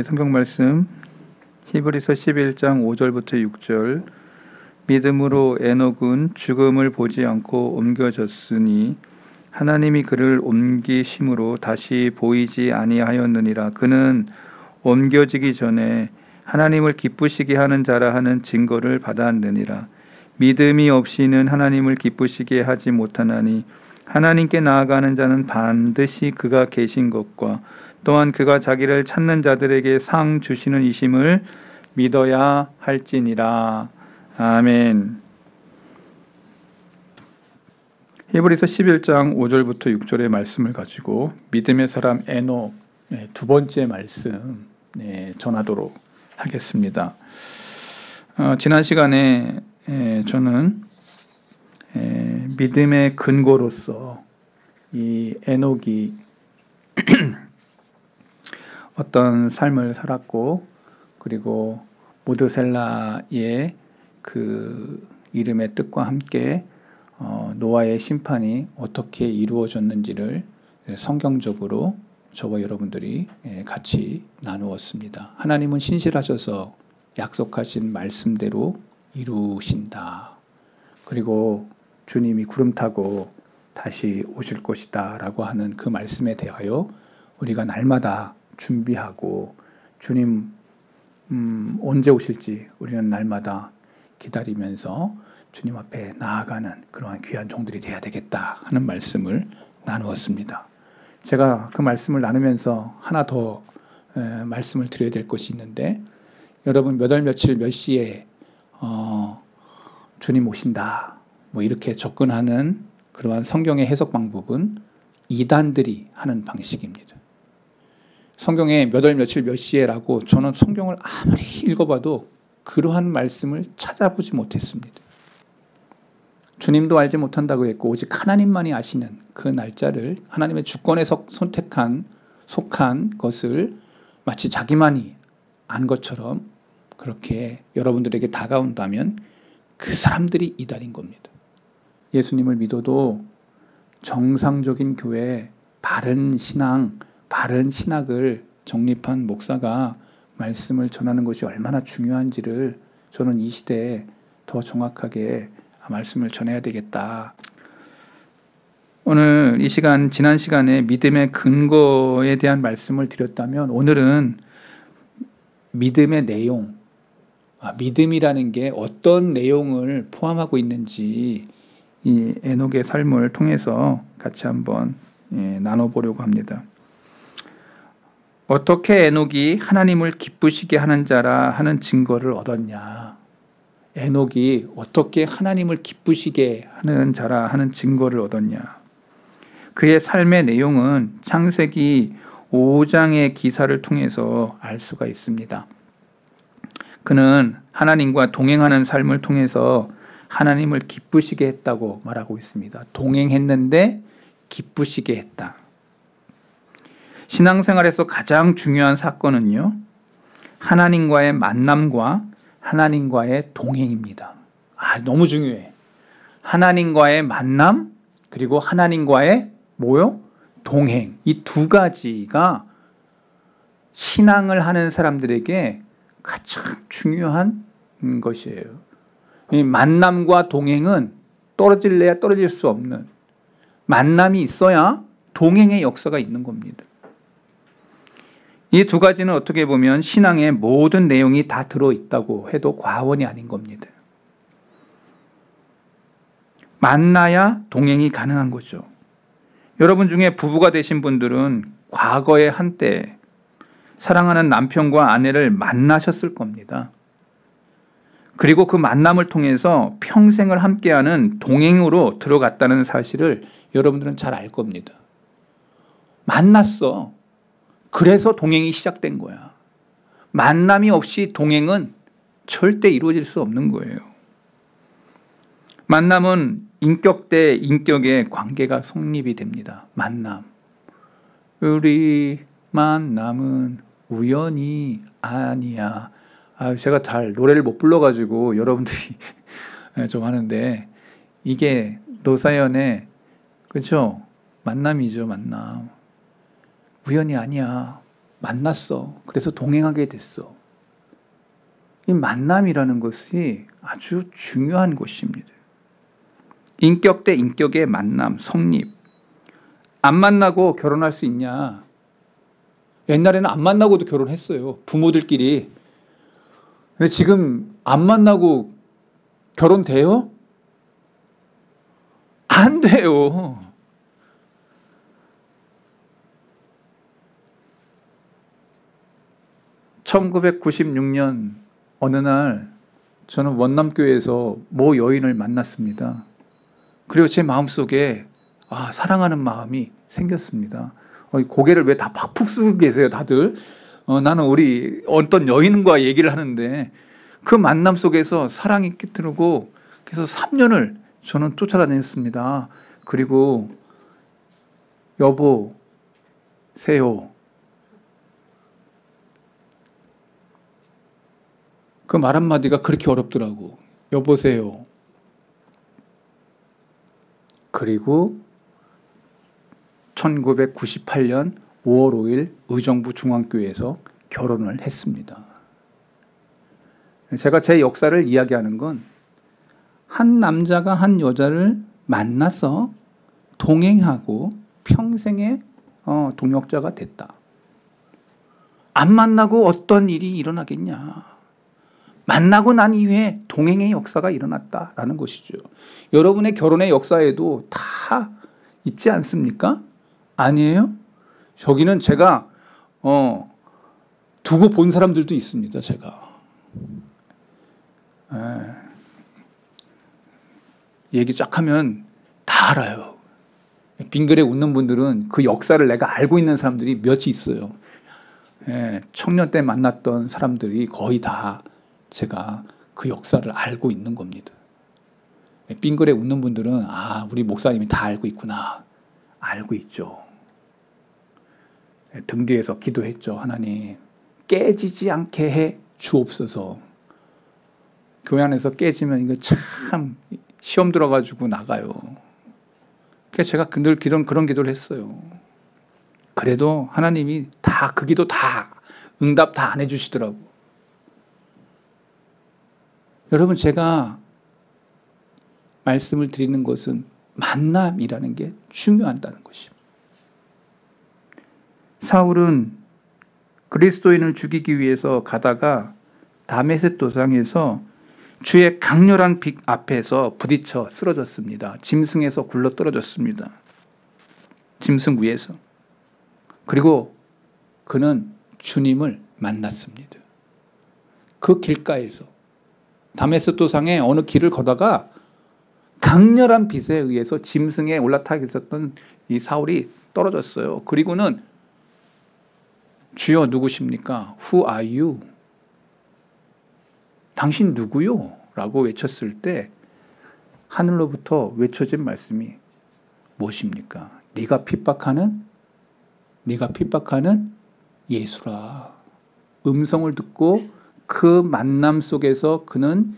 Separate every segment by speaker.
Speaker 1: 성경 말씀 히브리서 11장 5절부터 6절. 믿음으로 에녹은 죽음을 보지 않고 옮겨졌으니 하나님이 그를 옮기심으로 다시 보이지 아니하였느니라. 그는 옮겨지기 전에 하나님을 기쁘시게 하는 자라 하는 증거를 받았느니라. 믿음이 없이는 하나님을 기쁘시게 하지 못하나니 하나님께 나아가는 자는 반드시 그가 계신 것과 또한 그가 자기를 찾는 자들에게 상 주시는 이심을 믿어야 할지니라. 아멘. 히브리서 11장 5절부터 6절의 말씀을 가지고 믿음의 사람 에녹 두 번째 말씀 전하도록 하겠습니다. 지난 시간에 저는 믿음의 근거로서 이 에녹이 어떤 삶을 살았고, 그리고 모드셀라의 그 이름의 뜻과 함께 노아의 심판이 어떻게 이루어졌는지를 성경적으로 저와 여러분들이 같이 나누었습니다. 하나님은 신실하셔서 약속하신 말씀대로 이루신다. 그리고 주님이 구름 타고 다시 오실 것이다 라고 하는 그 말씀에 대하여 우리가 날마다 준비하고 주님 언제 오실지 우리는 날마다 기다리면서 주님 앞에 나아가는 그러한 귀한 종들이 되어야 되겠다 하는 말씀을 나누었습니다. 제가 그 말씀을 나누면서 하나 더 말씀을 드려야 될 것이 있는데, 여러분 몇 월 며칠 몇 시에 주님 오신다 뭐 이렇게 접근하는 그러한 성경의 해석 방법은 이단들이 하는 방식입니다. 성경에 몇 월 며칠 몇 시에라고 저는 성경을 아무리 읽어봐도 그러한 말씀을 찾아보지 못했습니다. 주님도 알지 못한다고 했고 오직 하나님만이 아시는 그 날짜를, 하나님의 주권에 속한 것을 마치 자기만이 안 것처럼 그렇게 여러분들에게 다가온다면 그 사람들이 이단인 겁니다. 예수님을 믿어도 정상적인 교회, 바른 신앙, 바른 신학을 정립한 목사가 말씀을 전하는 것이 얼마나 중요한지를 저는 이 시대에 더 정확하게 말씀을 전해야 되겠다. 오늘 이 시간, 지난 시간에 믿음의 근거에 대한 말씀을 드렸다면, 오늘은 믿음의 내용, 믿음이라는 게 어떤 내용을 포함하고 있는지 이 에녹의 삶을 통해서 같이 한번 나눠보려고 합니다. 어떻게 에녹이 하나님을 기쁘시게 하는 자라 하는 증거를 얻었냐? 에녹이 어떻게 하나님을 기쁘시게 하는 자라 하는 증거를 얻었냐? 그의 삶의 내용은 창세기 5장의 기사를 통해서 알 수가 있습니다. 그는 하나님과 동행하는 삶을 통해서 하나님을 기쁘시게 했다고 말하고 있습니다. 동행했는데 기쁘시게 했다. 신앙생활에서 가장 중요한 사건은요, 하나님과의 만남과 하나님과의 동행입니다. 너무 중요해. 하나님과의 만남, 그리고 하나님과의 동행. 이 두 가지가 신앙을 하는 사람들에게 가장 중요한 것이에요. 이 만남과 동행은 떨어질래야 떨어질 수 없는, 만남이 있어야 동행의 역사가 있는 겁니다. 이 두 가지는 어떻게 보면 신앙의 모든 내용이 다 들어있다고 해도 과언이 아닌 겁니다. 만나야 동행이 가능한 거죠. 여러분 중에 부부가 되신 분들은 과거에 한때 사랑하는 남편과 아내를 만나셨을 겁니다. 그리고 그 만남을 통해서 평생을 함께하는 동행으로 들어갔다는 사실을 여러분들은 잘 알 겁니다. 만났어. 그래서 동행이 시작된 거야. 만남이 없이 동행은 절대 이루어질 수 없는 거예요. 만남은 인격 대 인격의 관계가 성립이 됩니다. 만남. 우리 만남은 우연이 아니야. 제가 잘 노래를 못 불러가지고 여러분들이 좀 하는데, 이게 노사연의, 그렇죠? 만남이죠, 만남. 우연이 아니야. 만났어. 그래서 동행하게 됐어. 이 만남이라는 것이 아주 중요한 것입니다. 인격 대 인격의 만남, 성립. 안 만나고 결혼할 수 있냐? 옛날에는 안 만나고도 결혼했어요. 부모들끼리. 근데 지금 안 만나고 결혼돼요? 안 돼요. (1996년) 어느 날 저는 원남교회에서 모 여인을 만났습니다. 그리고 제 마음속에 사랑하는 마음이 생겼습니다. 고개를 왜 다 팍푹 쓰고 계세요 다들? 나는 우리 어떤 여인과 얘기를 하는데 그 만남 속에서 사랑이 깃들고 그래서 3년을 저는 쫓아다녔습니다. 그리고 여보세요. 그 말 한마디가 그렇게 어렵더라고. 여보세요. 그리고 1998년 5월 5일 의정부 중앙교회에서 결혼을 했습니다. 제가 제 역사를 이야기하는 건 한 남자가 한 여자를 만나서 동행하고 평생의 동역자가 됐다. 안 만나고 어떤 일이 일어나겠냐. 만나고 난 이후에 동행의 역사가 일어났다라는 것이죠. 여러분의 결혼의 역사에도 다 있지 않습니까? 아니에요? 저기는 제가 두고 본 사람들도 있습니다. 제가 얘기 쫙 하면 다 알아요. 빙그레 웃는 분들은 그 역사를 내가 알고 있는 사람들이 몇이 있어요. 청년 때 만났던 사람들이 거의 다 제가 그 역사를 알고 있는 겁니다. 빙그레 웃는 분들은 우리 목사님이 다 알고 있구나. 알고 있죠. 등 뒤에서 기도했죠. 하나님 깨지지 않게 해 주옵소서. 교회 안에서 깨지면 이거 참 시험 들어가지고 나가요. 그래서 제가 늘 그런 기도를 했어요. 그래도 하나님이 다 그 기도 다 응답 다 안 해주시더라고. 여러분 제가 말씀을 드리는 것은 만남이라는 게 중요하다는 것입니다. 사울은 그리스도인을 죽이기 위해서 가다가 다메섹 도상에서 주의 강렬한 빛 앞에서 부딪혀 쓰러졌습니다. 짐승에서 굴러 떨어졌습니다. 짐승 위에서. 그리고 그는 주님을 만났습니다. 그 길가에서 다메섹 도상에 어느 길을 걷다가 강렬한 빛에 의해서 짐승에 올라타 있었던 이 사울이 떨어졌어요. 그리고는 주여 누구십니까? Who are you? 당신 누구요? 라고 외쳤을 때 하늘로부터 외쳐진 말씀이 무엇입니까? 네가 핍박하는 예수라. 음성을 듣고 그 만남 속에서 그는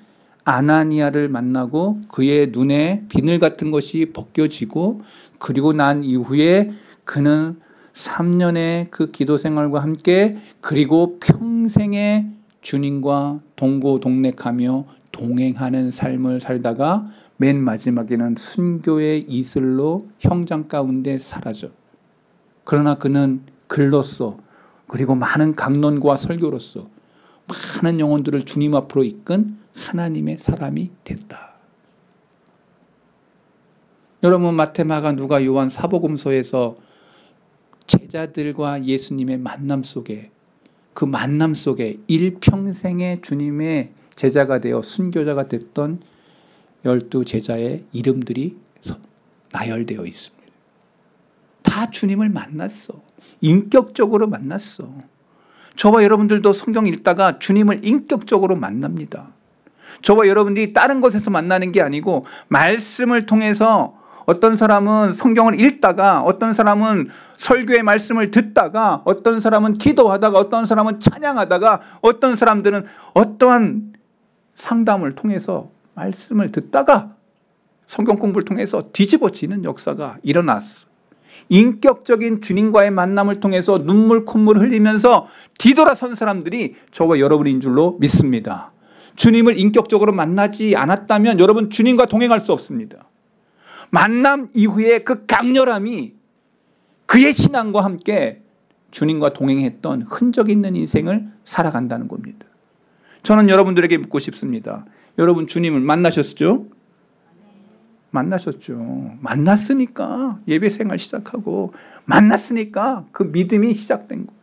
Speaker 1: 아나니아를 만나고 그의 눈에 비늘 같은 것이 벗겨지고 그리고 난 이후에 그는 3년의 그 기도 생활과 함께 그리고 평생의 주님과 동고동락하며 동행하는 삶을 살다가 맨 마지막에는 순교의 이슬로 형장 가운데 사라져. 그러나 그는 글로써 그리고 많은 강론과 설교로서 많은 영혼들을 주님 앞으로 이끈 하나님의 사람이 됐다. 여러분 마태, 마가, 누가, 요한, 사복음서에서 제자들과 예수님의 만남 속에 그 만남 속에 일평생의 주님의 제자가 되어 순교자가 됐던 12 제자의 이름들이 나열되어 있습니다. 다 주님을 만났어. 인격적으로 만났어. 저와 여러분들도 성경 읽다가 주님을 인격적으로 만납니다. 저와 여러분들이 다른 곳에서 만나는 게 아니고 말씀을 통해서 어떤 사람은 성경을 읽다가 어떤 사람은 설교의 말씀을 듣다가 어떤 사람은 기도하다가 어떤 사람은 찬양하다가 어떤 사람들은 어떠한 상담을 통해서 말씀을 듣다가 성경 공부를 통해서 뒤집어지는 역사가 일어났어. 인격적인 주님과의 만남을 통해서 눈물 콧물 흘리면서 뒤돌아선 사람들이 저와 여러분인 줄로 믿습니다. 주님을 인격적으로 만나지 않았다면 여러분 주님과 동행할 수 없습니다. 만남 이후에 그 강렬함이 그의 신앙과 함께 주님과 동행했던 흔적 있는 인생을 살아간다는 겁니다. 저는 여러분들에게 묻고 싶습니다. 여러분 주님을 만나셨죠? 만나셨죠. 만났으니까 예배생활 시작하고 만났으니까 그 믿음이 시작된 거예요.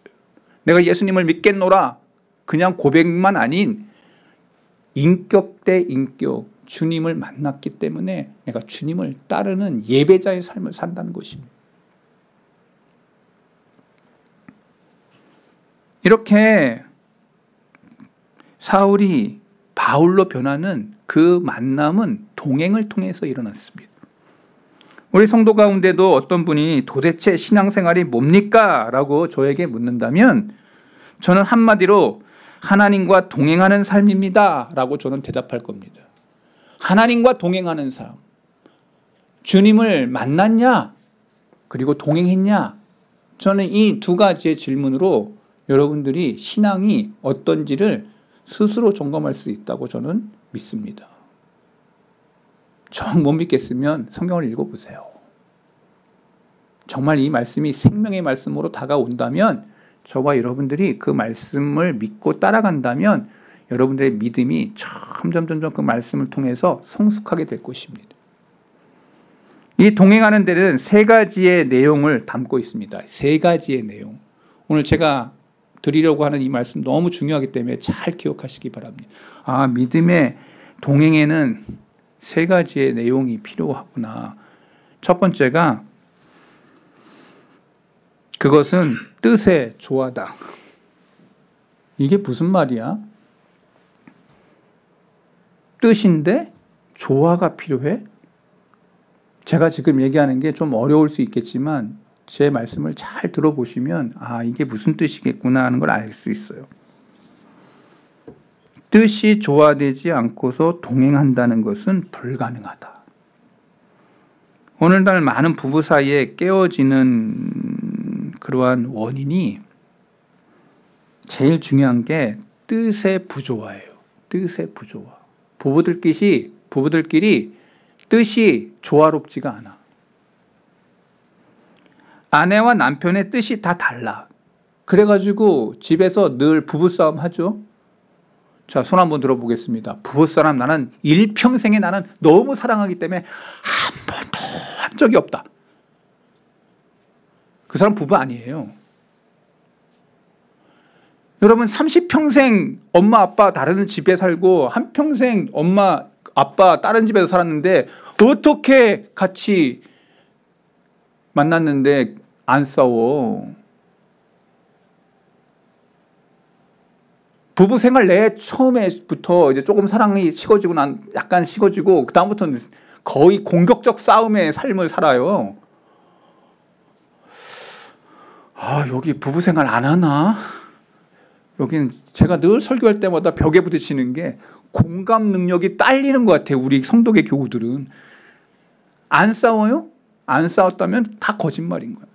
Speaker 1: 내가 예수님을 믿겠노라 그냥 고백만 아닌 인격 대 인격 주님을 만났기 때문에 내가 주님을 따르는 예배자의 삶을 산다는 것입니다. 이렇게 사울이 바울로 변하는 그 만남은 동행을 통해서 일어났습니다. 우리 성도 가운데도 어떤 분이 도대체 신앙생활이 뭡니까? 라고 저에게 묻는다면 저는 한마디로 하나님과 동행하는 삶입니다. 라고 저는 대답할 겁니다. 하나님과 동행하는 삶. 주님을 만났냐? 그리고 동행했냐? 저는 이 두 가지의 질문으로 여러분들이 신앙이 어떤지를 스스로 점검할 수 있다고 저는 믿습니다. 정 못 믿겠으면 성경을 읽어보세요. 정말 이 말씀이 생명의 말씀으로 다가온다면 저와 여러분들이 그 말씀을 믿고 따라간다면 여러분들의 믿음이 점점 그 말씀을 통해서 성숙하게 될 것입니다. 이 동행하는 데는 세 가지의 내용을 담고 있습니다. 세 가지의 내용. 오늘 제가 드리려고 하는 이 말씀 너무 중요하기 때문에 잘 기억하시기 바랍니다. 믿음의 동행에는 세 가지의 내용이 필요하구나. 첫 번째가 그것은 뜻에 조하다. 이게 무슨 말이야? 뜻인데 조화가 필요해? 제가 지금 얘기하는 게 좀 어려울 수 있겠지만 제 말씀을 잘 들어보시면 이게 무슨 뜻이겠구나 하는 걸 알 수 있어요. 뜻이 조화되지 않고서 동행한다는 것은 불가능하다. 오늘날 많은 부부 사이에 깨어지는 그러한 원인이 제일 중요한 게 뜻의 부조화예요. 뜻의 부조화. 부부들끼리 뜻이 조화롭지가 않아. 아내와 남편의 뜻이 다 달라. 그래가지고 집에서 늘 부부싸움 하죠. 자, 손 한번 들어보겠습니다. 부부싸움 나는 일평생에 나는 너무 사랑하기 때문에 한 번도 한 적이 없다. 그 사람 부부 아니에요. 여러분 30평생 엄마 아빠 다른 집에 살고 한평생 엄마 아빠 다른 집에서 살았는데 어떻게 같이 만났는데 안 싸워? 부부 생활 내 처음에부터 이제 조금 사랑이 식어지고 약간 식어지고 그 다음부터는 거의 공격적 싸움의 삶을 살아요. 여기 부부 생활 안 하나? 여기는 제가 늘 설교할 때마다 벽에 부딪히는 게 공감 능력이 딸리는 것 같아요. 우리 성도계 교우들은. 안 싸워요? 안 싸웠다면 다 거짓말인 거예요.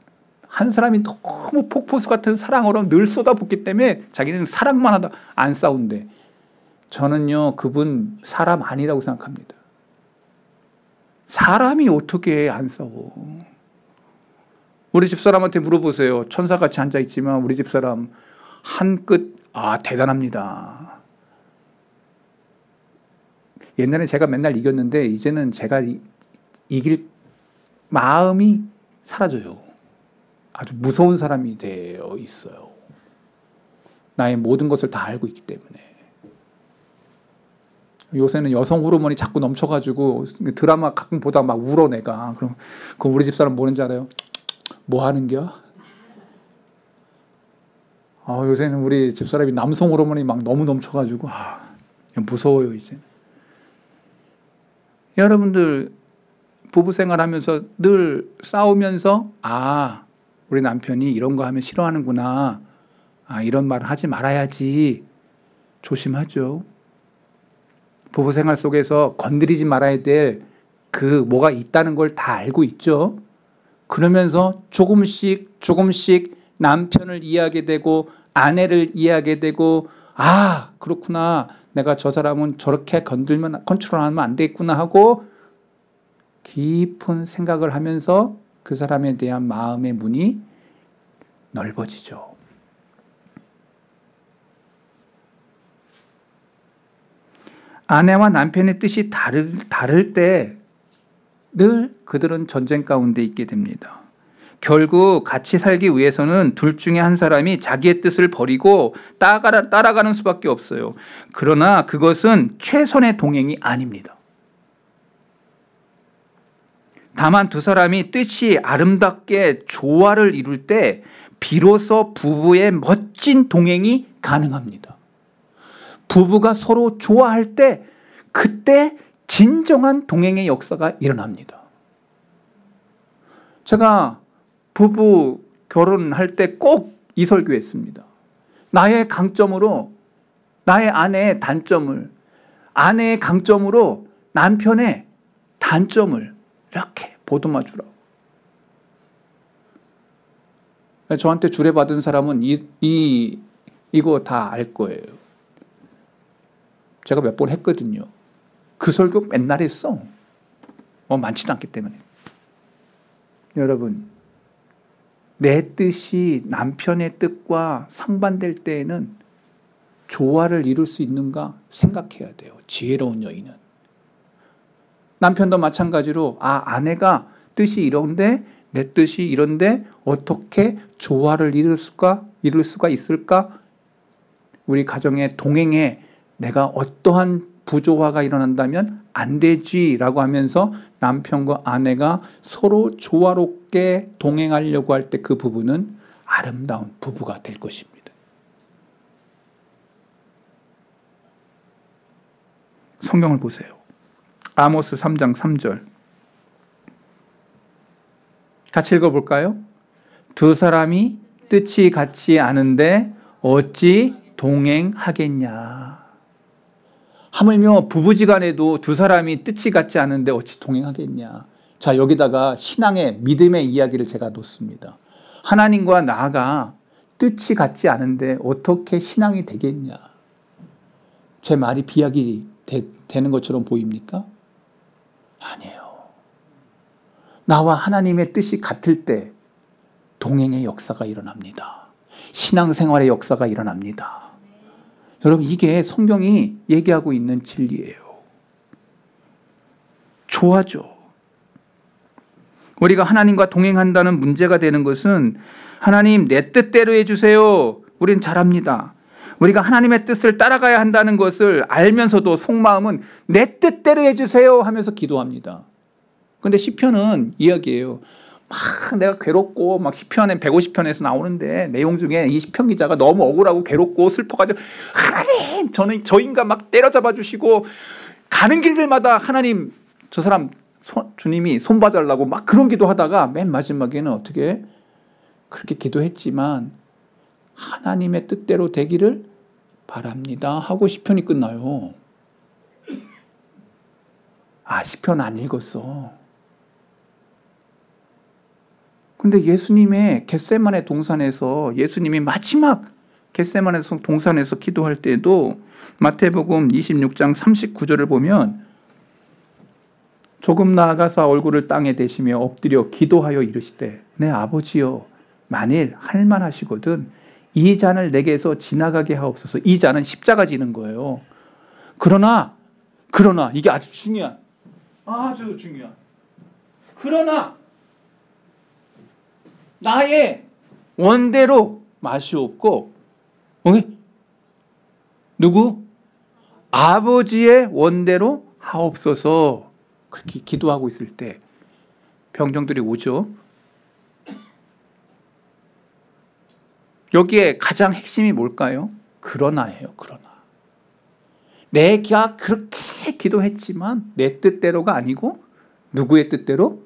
Speaker 1: 한 사람이 너무 폭포수 같은 사랑으로 늘 쏟아붓기 때문에 자기는 사랑만 하다 안 싸운대. 저는요 그분 사람 아니라고 생각합니다. 사람이 어떻게 안 싸워? 우리 집사람한테 물어보세요. 천사같이 앉아있지만 우리 집사람 한 끗 대단합니다. 옛날에 제가 맨날 이겼는데 이제는 제가 이길 마음이 사라져요. 아주 무서운 사람이 되어 있어요. 나의 모든 것을 다 알고 있기 때문에. 요새는 여성 호르몬이 자꾸 넘쳐가지고 드라마 가끔 보다가 막 울어 내가. 그럼 우리 집사람 뭐는지 알아요? 뭐 하는겨? 요새는 우리 집사람이 남성 호르몬이 막 너무 넘쳐가지고 무서워요 이제. 여러분들 부부 생활하면서 늘 싸우면서 우리 남편이 이런 거 하면 싫어하는구나. 이런 말을 하지 말아야지. 조심하죠. 부부 생활 속에서 건드리지 말아야 될 그 뭐가 있다는 걸 다 알고 있죠. 그러면서 조금씩 조금씩 남편을 이해하게 되고 아내를 이해하게 되고, 아, 그렇구나. 내가 저 사람은 저렇게 컨트롤하면 안 되겠구나 하고 깊은 생각을 하면서 그 사람에 대한 마음의 문이 넓어지죠. 아내와 남편의 뜻이 다를 때 늘 그들은 전쟁 가운데 있게 됩니다. 결국 같이 살기 위해서는 둘 중에 한 사람이 자기의 뜻을 버리고 따라가는 수밖에 없어요. 그러나 그것은 최선의 동행이 아닙니다. 다만 두 사람이 뜻이 아름답게 조화를 이룰 때 비로소 부부의 멋진 동행이 가능합니다. 부부가 서로 좋아할 때 그때 진정한 동행의 역사가 일어납니다. 제가 부부 결혼할 때 꼭 이 설교했습니다. 나의 강점으로 나의 아내의 단점을, 아내의 강점으로 남편의 단점을 이렇게 보듬어 주라고. 저한테 주례받은 사람은 이거 다 알 거예요. 제가 몇 번 했거든요. 그 설교 맨날 했어. 많지도 않기 때문에. 여러분, 내 뜻이 남편의 뜻과 상반될 때에는 조화를 이룰 수 있는가 생각해야 돼요. 지혜로운 여인은. 남편도 마찬가지로 아내가 뜻이 이런데 내 뜻이 이런데 어떻게 조화를 이룰 수가 있을까? 우리 가정의 동행에 내가 어떠한 부조화가 일어난다면 안 되지라고 하면서 남편과 아내가 서로 조화롭게 동행하려고 할 때 그 부부는 아름다운 부부가 될 것입니다. 성경을 보세요. 아모스 3장 3절. 같이 읽어볼까요? 두 사람이 뜻이 같지 않은데 어찌 동행하겠냐. 하물며 부부지간에도 두 사람이 뜻이 같지 않은데 어찌 동행하겠냐. 자, 여기다가 신앙의 믿음의 이야기를 제가 놓습니다. 하나님과 나가 뜻이 같지 않은데 어떻게 신앙이 되겠냐. 제 말이 비약이 되는 것처럼 보입니까? 아니에요. 나와 하나님의 뜻이 같을 때 동행의 역사가 일어납니다. 신앙생활의 역사가 일어납니다. 여러분, 이게 성경이 얘기하고 있는 진리예요. 좋아져. 우리가 하나님과 동행한다는 문제가 되는 것은 하나님 내 뜻대로 해주세요. 우린 잘합니다. 우리가 하나님의 뜻을 따라가야 한다는 것을 알면서도 속마음은 내 뜻대로 해주세요 하면서 기도합니다. 그런데 시편은 이야기예요. 막 내가 괴롭고 막 시편에 150편에서 나오는데 내용 중에 이 시편 기자가 너무 억울하고 괴롭고 슬퍼가지고 하나님 저는 저 인간 막 때려잡아 주시고 가는 길들마다 하나님 저 사람 주님이 손봐달라고 막 그런 기도하다가 맨 마지막에는 어떻게 그렇게 기도했지만 하나님의 뜻대로 되기를 바랍니다 하고 시편이 끝나요. 시편 안 읽었어. 근데 예수님의 겟세마네 동산에서 예수님이 마지막 겟세마네 동산에서 기도할 때도 마태복음 26장 39절을 보면 조금 나아가서 얼굴을 땅에 대시며 엎드려 기도하여 이르시되 내 아버지여 만일 할만하시거든 이 잔을 내게서 지나가게 하옵소서. 이 잔은 십자가 지는 거예요. 그러나 이게 아주 중요한 그러나 나의 원대로 마시옵고 누구? 아버지의 원대로 하옵소서. 그렇게 기도하고 있을 때 병정들이 오죠. 여기에 가장 핵심이 뭘까요? 그러나예요. 그러나. 내가 그렇게 기도했지만 내 뜻대로가 아니고 누구의 뜻대로?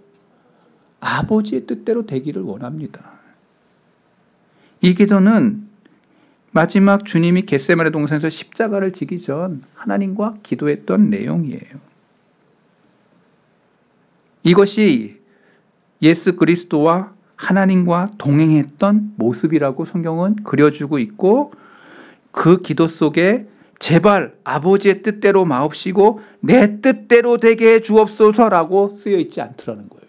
Speaker 1: 아버지의 뜻대로 되기를 원합니다. 이 기도는 마지막 주님이 겟세마네 동산에서 십자가를 지기 전 하나님과 기도했던 내용이에요. 이것이 예수 그리스도와 하나님과 동행했던 모습이라고 성경은 그려주고 있고, 그 기도 속에 제발 아버지의 뜻대로 마옵시고 내 뜻대로 되게 해 주옵소서라고 쓰여 있지 않더라는 거예요.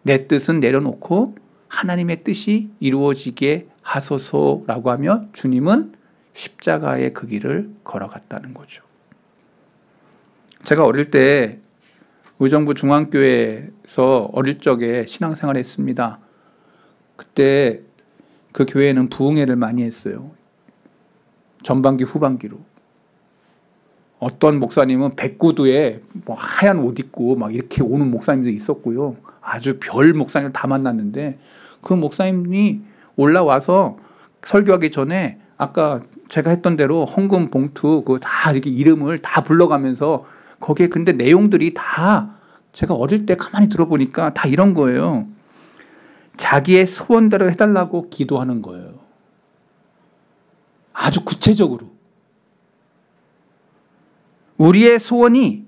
Speaker 1: 내 뜻은 내려놓고 하나님의 뜻이 이루어지게 하소서라고 하며 주님은 십자가의 그 길을 걸어갔다는 거죠. 제가 어릴 때 의정부 중앙교회에서 어릴 적에 신앙생활을 했습니다. 그때 그 교회는 부흥회를 많이 했어요. 전반기 후반기로. 어떤 목사님은 백구두에 뭐 하얀 옷 입고 막 이렇게 오는 목사님도 있었고요. 아주 별 목사님을 다 만났는데, 그 목사님이 올라와서 설교하기 전에 아까 제가 했던 대로 헌금 봉투 그 다 이렇게 이름을 다 불러가면서, 거기에 근데 내용들이 다 제가 어릴 때 가만히 들어보니까 다 이런 거예요. 자기의 소원대로 해달라고 기도하는 거예요. 아주 구체적으로. 우리의 소원이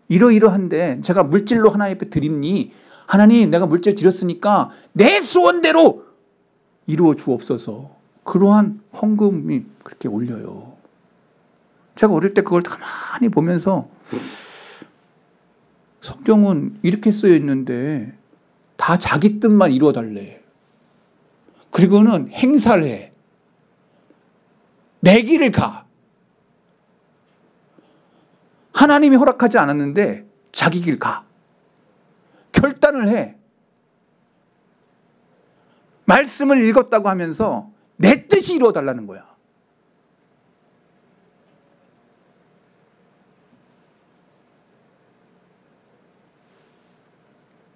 Speaker 1: 이러이러한데 제가 물질로 하나님 앞에 드립니? 하나님, 내가 물질 드렸으니까 내 소원대로 이루어 주옵소서. 그러한 헌금이 그렇게 올려요. 제가 어릴 때 그걸 가만히 보면서 성경은 이렇게 쓰여 있는데 다 자기 뜻만 이루어 달래. 그리고는 행사를 해. 내 길을 가. 하나님이 허락하지 않았는데 자기 길 가. 결단을 해. 말씀을 읽었다고 하면서 내 뜻이 이루어 달라는 거야.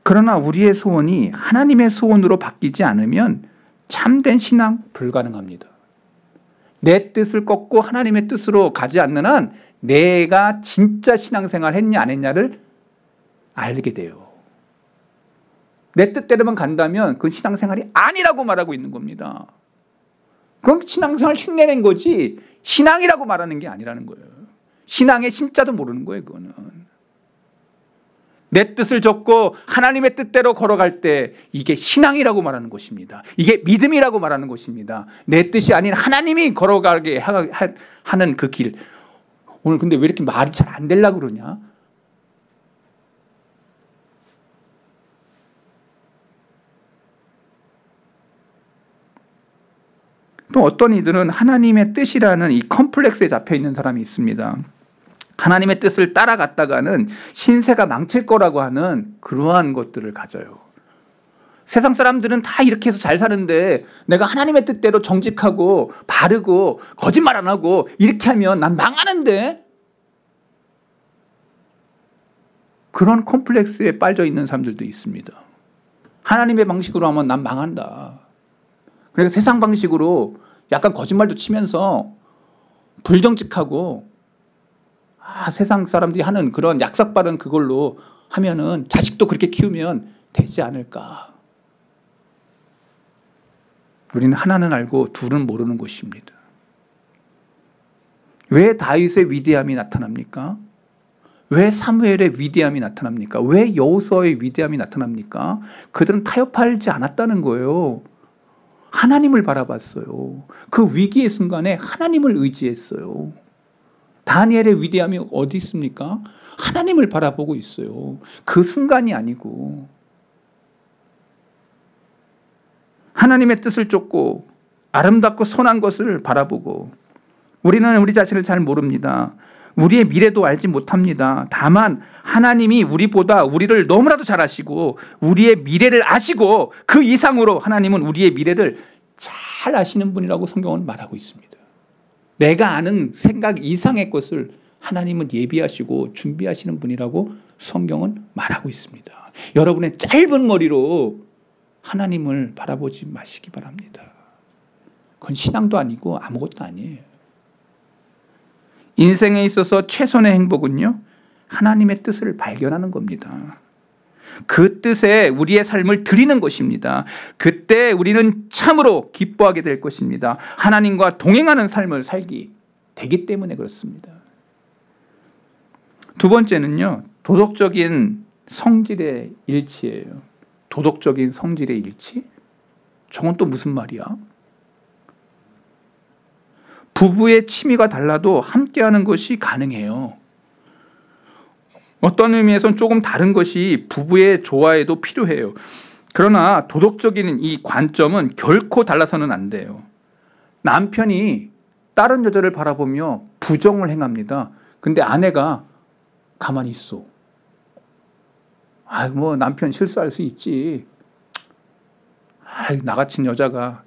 Speaker 1: 그러나 우리의 소원이 하나님의 소원으로 바뀌지 않으면 참된 신앙 불가능합니다. 내 뜻을 꺾고 하나님의 뜻으로 가지 않는 한 내가 진짜 신앙생활 했냐 안 했냐를 알게 돼요. 내 뜻대로만 간다면 그건 신앙생활이 아니라고 말하고 있는 겁니다. 그럼 신앙생활 흉내낸 거지 신앙이라고 말하는 게 아니라는 거예요. 신앙의 신자도 모르는 거예요. 그거는. 내 뜻을 접고 하나님의 뜻대로 걸어갈 때 이게 신앙이라고 말하는 것입니다. 이게 믿음이라고 말하는 것입니다. 내 뜻이 아닌 하나님이 걸어가게 하는 그 길. 오늘 근데 왜 이렇게 말이 잘 안 되려고 그러냐? 또 어떤 이들은 하나님의 뜻이라는 이 컴플렉스에 잡혀 있는 사람이 있습니다. 하나님의 뜻을 따라갔다가는 신세가 망칠 거라고 하는 그러한 것들을 가져요. 세상 사람들은 다 이렇게 해서 잘 사는데 내가 하나님의 뜻대로 정직하고 바르고 거짓말 안 하고 이렇게 하면 난 망하는데? 그런 컴플렉스에 빠져 있는 사람들도 있습니다. 하나님의 방식으로 하면 난 망한다. 그러니까 세상 방식으로 약간 거짓말도 치면서 불정직하고 세상 사람들이 하는 그런 약삭빠른 그걸로 하면은 자식도 그렇게 키우면 되지 않을까. 우리는 하나는 알고 둘은 모르는 것입니다. 왜 다윗의 위대함이 나타납니까? 왜 사무엘의 위대함이 나타납니까? 왜 여호수아의 위대함이 나타납니까? 그들은 타협하지 않았다는 거예요. 하나님을 바라봤어요. 그 위기의 순간에 하나님을 의지했어요. 다니엘의 위대함이 어디 있습니까? 하나님을 바라보고 있어요. 그 순간이 아니고. 하나님의 뜻을 쫓고 아름답고 선한 것을 바라보고. 우리는 우리 자신을 잘 모릅니다. 우리의 미래도 알지 못합니다. 다만 하나님이 우리보다 우리를 너무나도 잘 아시고 우리의 미래를 아시고 그 이상으로 하나님은 우리의 미래를 잘 아시는 분이라고 성경은 말하고 있습니다. 내가 아는 생각 이상의 것을 하나님은 예비하시고 준비하시는 분이라고 성경은 말하고 있습니다. 여러분의 짧은 머리로 하나님을 바라보지 마시기 바랍니다. 그건 신앙도 아니고 아무것도 아니에요. 인생에 있어서 최선의 행복은요, 하나님의 뜻을 발견하는 겁니다. 그 뜻에 우리의 삶을 드리는 것입니다. 그때 우리는 참으로 기뻐하게 될 것입니다. 하나님과 동행하는 삶을 살기 되기 때문에 그렇습니다. 두 번째는요, 도덕적인 성질의 일치예요. 도덕적인 성질의 일치? 저건 또 무슨 말이야? 부부의 취미가 달라도 함께하는 것이 가능해요. 어떤 의미에서는 조금 다른 것이 부부의 조화에도 필요해요. 그러나 도덕적인 이 관점은 결코 달라서는 안 돼요. 남편이 다른 여자를 바라보며 부정을 행합니다. 근데 아내가 가만히 있어. 뭐 남편 실수할 수 있지. 나 같은 여자가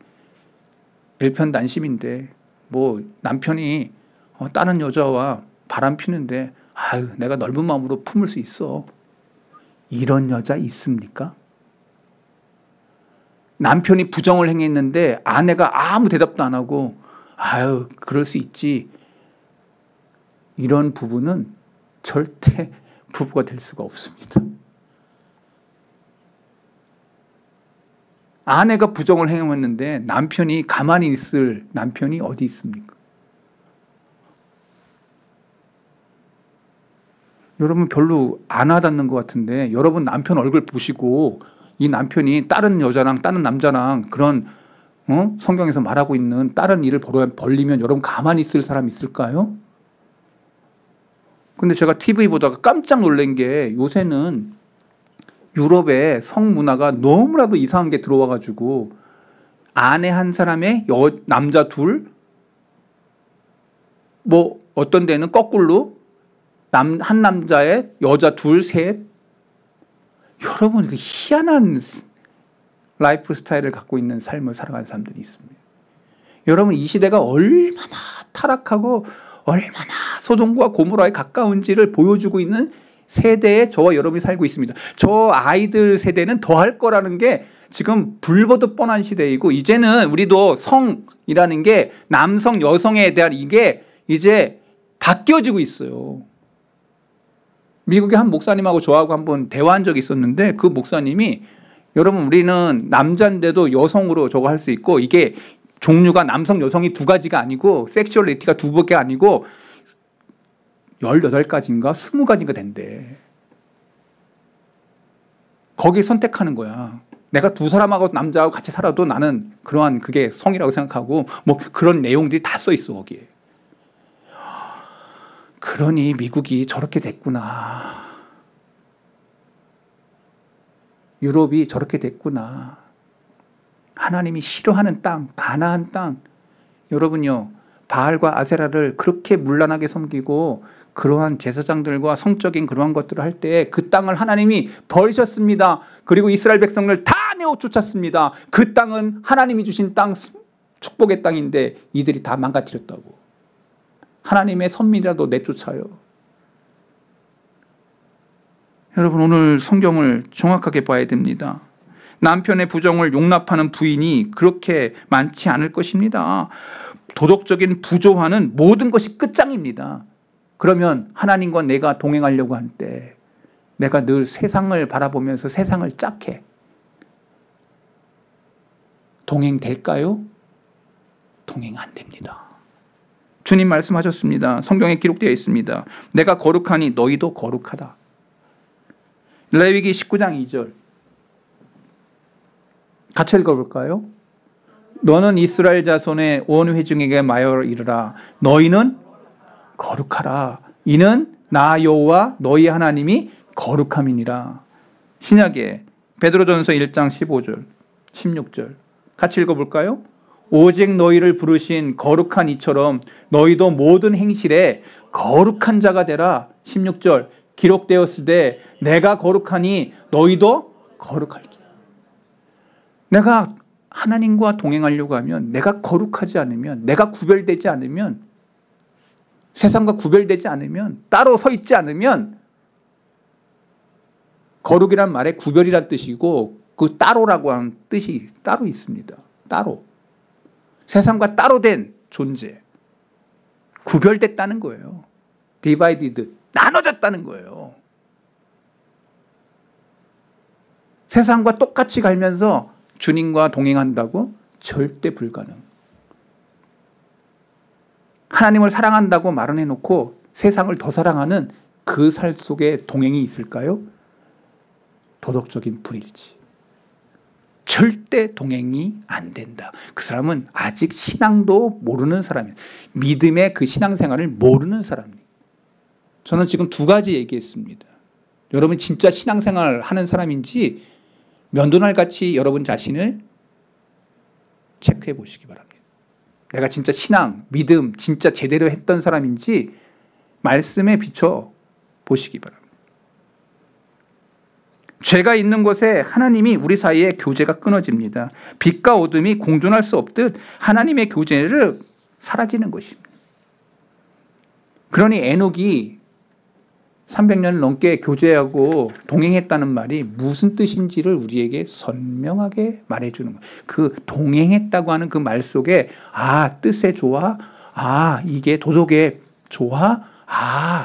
Speaker 1: 일편단심인데 뭐 남편이 다른 여자와 바람 피는데 내가 넓은 마음으로 품을 수 있어. 이런 여자 있습니까? 남편이 부정을 행했는데 아내가 아무 대답도 안 하고 그럴 수 있지. 이런 부부는 절대 부부가 될 수가 없습니다. 아내가 부정을 행했는데 남편이 가만히 있을 남편이 어디 있습니까? 여러분 별로 안 와닿는 것 같은데 여러분 남편 얼굴 보시고 이 남편이 다른 여자랑 다른 남자랑 그런 성경에서 말하고 있는 다른 일을 벌리면 여러분 가만히 있을 사람 있을까요? 근데 제가 TV 보다가 깜짝 놀란 게 요새는 유럽의 성문화가 너무나도 이상한 게 들어와가지고 아내 한 사람의 남자 둘, 뭐 어떤 데는 거꾸로 한 남자의 여자 둘, 셋. 여러분 그 희한한 라이프 스타일을 갖고 있는 삶을 살아가는 사람들이 있습니다. 여러분 이 시대가 얼마나 타락하고 얼마나 소돔과 고모라에 가까운지를 보여주고 있는 세대에 저와 여러분이 살고 있습니다. 저 아이들 세대는 더 할 거라는 게 지금 불보듯 뻔한 시대이고 이제는 우리도 성이라는 게 남성, 여성에 대한 이게 이제 바뀌어지고 있어요. 미국의 한 목사님하고 저하고 한번 대화한 적이 있었는데 그 목사님이 여러분 우리는 남자인데도 여성으로 저거 할 수 있고 이게 종류가 남성, 여성이 두 가지가 아니고 섹슈얼리티가 두 개가 아니고 18가지인가 20가지가 된대. 거기 선택하는 거야. 내가 두 사람하고 남자하고 같이 살아도 나는 그러한 그게 성이라고 생각하고 뭐 그런 내용들이 다 써 있어 거기에. 그러니 미국이 저렇게 됐구나. 유럽이 저렇게 됐구나. 하나님이 싫어하는 땅, 가나안 땅. 여러분요, 바알과 아세라를 그렇게 문란하게 섬기고 그러한 제사장들과 성적인 그러한 것들을 할 때 그 땅을 하나님이 버리셨습니다. 그리고 이스라엘 백성을 다 내어 쫓았습니다. 그 땅은 하나님이 주신 땅, 축복의 땅인데 이들이 다 망가뜨렸다고. 하나님의 선민이라도 내쫓아요. 여러분 오늘 성경을 정확하게 봐야 됩니다. 남편의 부정을 용납하는 부인이 그렇게 많지 않을 것입니다. 도덕적인 부조화는 모든 것이 끝장입니다. 그러면 하나님과 내가 동행하려고 할 때 내가 늘 세상을 바라보면서 세상을 짝해. 동행될까요? 동행 안 됩니다. 주님 말씀하셨습니다. 성경에 기록되어 있습니다. 내가 거룩하니 너희도 거룩하다. 레위기 19장 2절 같이 읽어볼까요? 너는 이스라엘 자손의 온 회중에게 말하여 이르라. 너희는 거룩하라. 이는 나 여호와 너희 하나님이 거룩함이니라. 신약에 베드로전서 1장 15절 16절 같이 읽어볼까요? 오직 너희를 부르신 거룩한 이처럼 너희도 모든 행실에 거룩한 자가 되라. 16절 기록되었으되 내가 거룩하니 너희도 거룩할지. 내가 하나님과 동행하려고 하면 내가 거룩하지 않으면 내가 구별되지 않으면 세상과 구별되지 않으면 따로 서 있지 않으면 거룩이란 말에 구별이란 뜻이고 그 따로라고 하는 뜻이 따로 있습니다. 따로. 세상과 따로 된 존재. 구별됐다는 거예요. divided. 나눠졌다는 거예요. 세상과 똑같이 갈면서 주님과 동행한다고? 절대 불가능. 하나님을 사랑한다고 말은 해놓고 세상을 더 사랑하는 그 살 속에 동행이 있을까요? 도덕적인 불일치. 절대 동행이 안 된다. 그 사람은 아직 신앙도 모르는 사람이에요. 믿음의 그 신앙생활을 모르는 사람이에요. 저는 지금 두 가지 얘기했습니다. 여러분 진짜 신앙생활 하는 사람인지 면도날 같이 여러분 자신을 체크해 보시기 바랍니다. 내가 진짜 신앙, 믿음 진짜 제대로 했던 사람인지 말씀에 비춰 보시기 바랍니다. 죄가 있는 곳에 하나님이 우리 사이에 교제가 끊어집니다. 빛과 어둠이 공존할 수 없듯 하나님의 교제를 사라지는 것입니다. 그러니 에녹이 300년을 넘게 교제하고 동행했다는 말이 무슨 뜻인지를 우리에게 선명하게 말해주는 거예요. 그 동행했다고 하는 그 말 속에 뜻의 조화, 이게 도덕의 조화,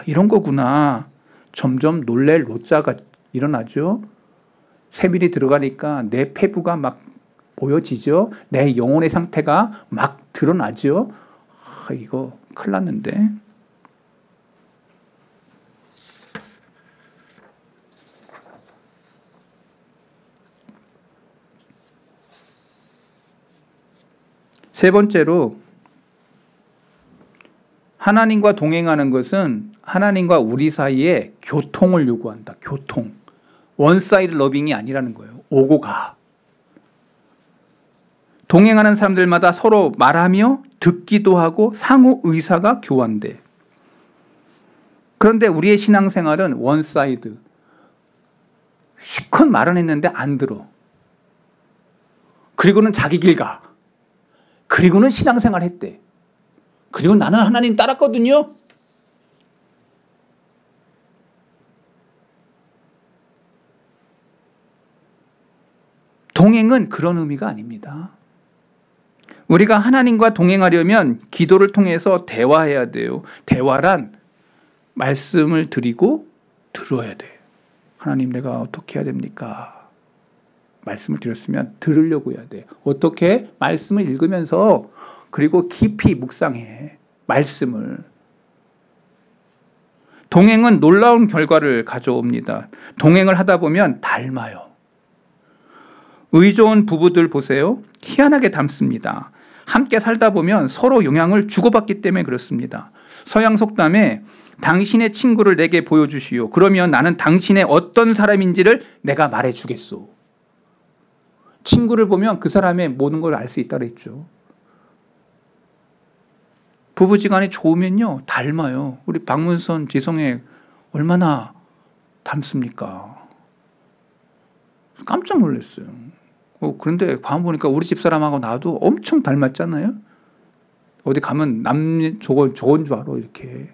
Speaker 1: 이런 거구나. 점점 놀랄 로자가 일어나죠. 세밀히 들어가니까 내 폐부가 막 보여지죠. 내 영혼의 상태가 막 드러나죠. 이거 큰일 났는데. 세 번째로 하나님과 동행하는 것은 하나님과 우리 사이에 교통을 요구한다. 교통. 원사이드 러빙이 아니라는 거예요. 오고 가. 동행하는 사람들마다 서로 말하며 듣기도 하고 상호 의사가 교환돼. 그런데 우리의 신앙생활은 원사이드. 실컷 말은 했는데 안 들어. 그리고는 자기 길 가. 그리고는 신앙생활 했대. 그리고 나는 하나님 따랐거든요. 동행은 그런 의미가 아닙니다. 우리가 하나님과 동행하려면 기도를 통해서 대화해야 돼요. 대화란 말씀을 드리고 들어야 돼. 하나님 내가 어떻게 해야 됩니까? 말씀을 드렸으면 들으려고 해야 돼. 어떻게? 말씀을 읽으면서 그리고 깊이 묵상해. 말씀을. 동행은 놀라운 결과를 가져옵니다. 동행을 하다 보면 닮아요. 의좋은 부부들 보세요. 희한하게 닮습니다. 함께 살다 보면 서로 영향을 주고받기 때문에 그렇습니다. 서양 속담에 당신의 친구를 내게 보여주시오. 그러면 나는 당신의 어떤 사람인지를 내가 말해주겠소. 친구를 보면 그 사람의 모든 걸 알 수 있다고 했죠. 부부지간이 좋으면요 닮아요. 우리 박문선, 지성애 얼마나 닮습니까? 깜짝 놀랐어요. 그런데 가만 보니까 우리 집사람하고 나도 엄청 닮았잖아요. 어디 가면 저건 줄 알아 이렇게.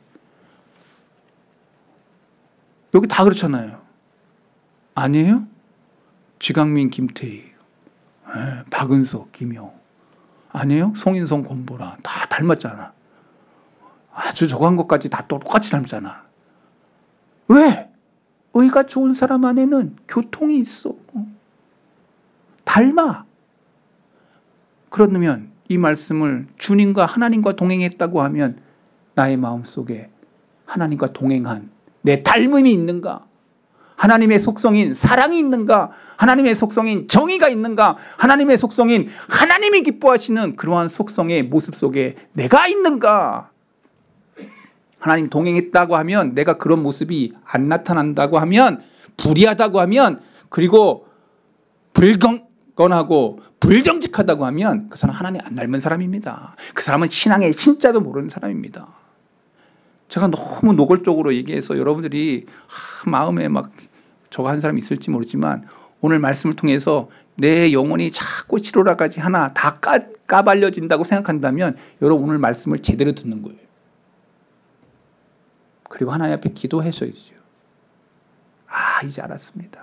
Speaker 1: 여기 다 그렇잖아요. 아니에요? 지강민, 김태희, 박은석, 김용. 아니에요? 송인성, 권보라. 다 닮았잖아. 아주 저한 것까지 다 똑같이 닮잖아. 왜? 의가 좋은 사람 안에는 교통이 있어. 닮아. 그러면 이 말씀을 주님과 하나님과 동행했다고 하면 나의 마음속에 하나님과 동행한 내 닮음이 있는가? 하나님의 속성인 사랑이 있는가? 하나님의 속성인 정의가 있는가? 하나님의 속성인 하나님이 기뻐하시는 그러한 속성의 모습 속에 내가 있는가? 하나님 동행했다고 하면 내가 그런 모습이 안 나타난다고 하면 불의하다고 하면 그리고 불건하고 불정직하다고 하면 그 사람은 하나님 안 닮은 사람입니다. 그 사람은 신앙의 신자도 모르는 사람입니다. 제가 너무 노골적으로 얘기해서 여러분들이 마음에 막 저거 한 사람이 있을지 모르지만 오늘 말씀을 통해서 내 영혼이 자꾸 치료라까지 하나 다 까발려진다고 생각한다면 여러분 오늘 말씀을 제대로 듣는 거예요. 그리고 하나님 앞에 기도하셔야죠. 이제 알았습니다.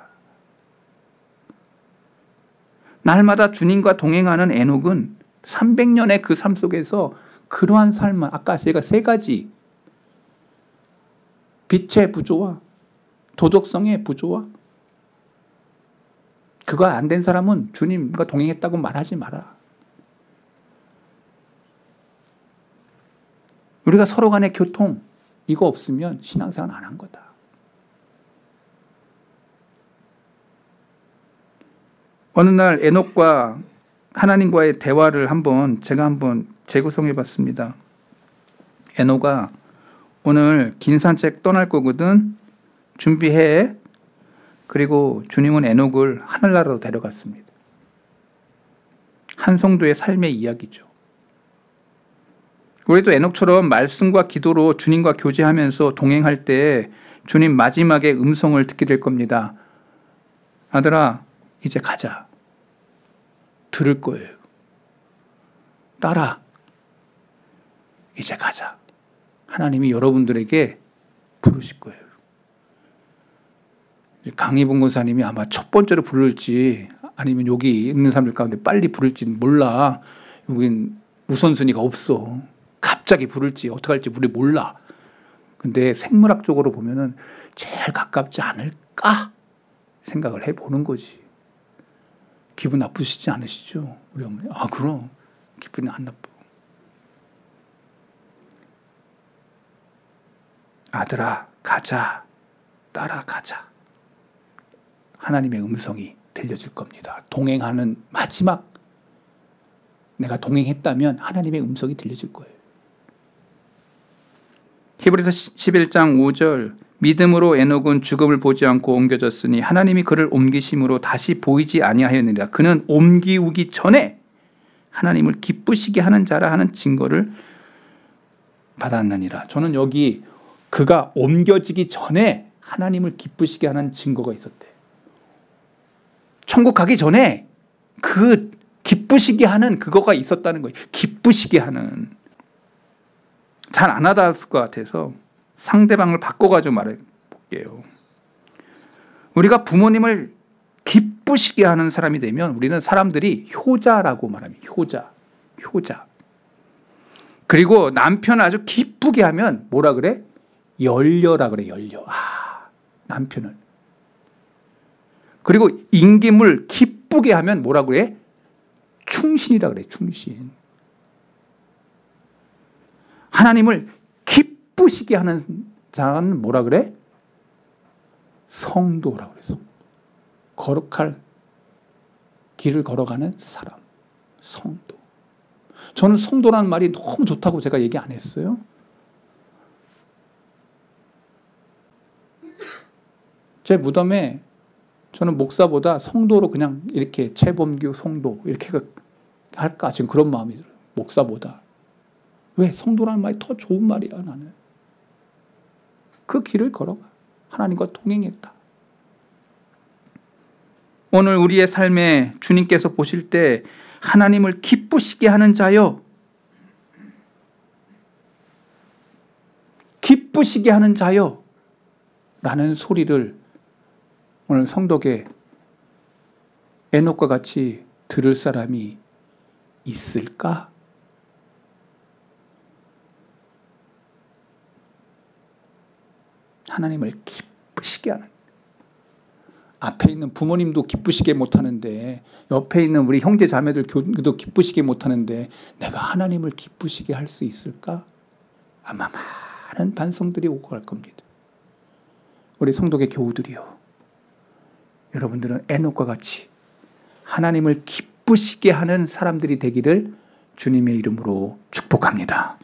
Speaker 1: 날마다 주님과 동행하는 에녹은 300년의 그 삶 속에서 그러한 삶을 아까 제가 세 가지 빛의 부조와 도덕성의 부조와 그거 안 된 사람은 주님과 동행했다고 말하지 마라. 우리가 서로 간의 교통 이거 없으면 신앙생활 안 한 거다. 어느 날 에녹과 하나님과의 대화를 제가 한번 재구성해 봤습니다. 에녹아, 오늘 긴 산책 떠날 거거든. 준비해. 그리고 주님은 에녹을 하늘나라로 데려갔습니다. 한 성도의 삶의 이야기죠. 우리도 에녹처럼 말씀과 기도로 주님과 교제하면서 동행할 때 주님 마지막에 음성을 듣게 될 겁니다. 아들아, 이제 가자. 들을 거예요. 딸아, 이제 가자. 하나님이 여러분들에게 부르실 거예요. 강희봉 권사님이 아마 첫 번째로 부를지 아니면 여기 있는 사람들 가운데 빨리 부를지는 몰라. 여긴 우선순위가 없어. 갑자기 부를지 어떻게 할지 우리 몰라. 근데 생물학적으로 보면은 제일 가깝지 않을까 생각을 해보는 거지. 기분 나쁘시지 않으시죠? 우리 어머니. 아, 그럼 기분이 안 나빠. 아들아, 가자. 딸아, 가자. 하나님의 음성이 들려질 겁니다. 동행하는 마지막, 내가 동행했다면 하나님의 음성이 들려질 거예요. 히브리서 11장 5절, 믿음으로 에녹은 죽음을 보지 않고 옮겨졌으니 하나님이 그를 옮기심으로 다시 보이지 아니하였느니라. 그는 옮기우기 전에 하나님을 기쁘시게 하는 자라 하는 증거를 받았느니라. 저는 여기 그가 옮겨지기 전에 하나님을 기쁘시게 하는 증거가 있었대. 천국 가기 전에 그 기쁘시게 하는 그거가 있었다는 거예요. 기쁘시게 하는. 잘 안 와닿았을 것 같아서 상대방을 바꿔가지고 말해볼게요. 우리가 부모님을 기쁘시게 하는 사람이 되면 우리는 사람들이 효자라고 말합니다. 효자. 그리고 남편을 아주 기쁘게 하면 뭐라 그래? 열려라 그래. 열려. 남편을. 그리고 임금을 기쁘게 하면 뭐라 그래? 충신이라 그래. 충신. 하나님을 기쁘시게 하는 자는 뭐라 그래? 성도라고 그래. 거룩할 길을 걸어가는 사람. 성도. 저는 성도라는 말이 너무 좋다고 제가 얘기 안 했어요. 제 무덤에 저는 목사보다 성도로 그냥 이렇게 최범규 성도 이렇게 할까 지금 그런 마음이 들어요. 목사보다. 왜? 성도라는 말이 더 좋은 말이야. 나는 그 길을 걸어가. 하나님과 동행했다. 오늘 우리의 삶에 주님께서 보실 때 하나님을 기쁘시게 하는 자요, 기쁘시게 하는 자요 라는 소리를 오늘 성덕에 에녹과 같이 들을 사람이 있을까? 하나님을 기쁘시게 하는. 앞에 있는 부모님도 기쁘시게 못하는데, 옆에 있는 우리 형제 자매들도 기쁘시게 못하는데 내가 하나님을 기쁘시게 할 수 있을까? 아마 많은 반성들이 오고 갈 겁니다. 우리 성도의 교우들이요, 여러분들은 에녹과 같이 하나님을 기쁘시게 하는 사람들이 되기를 주님의 이름으로 축복합니다.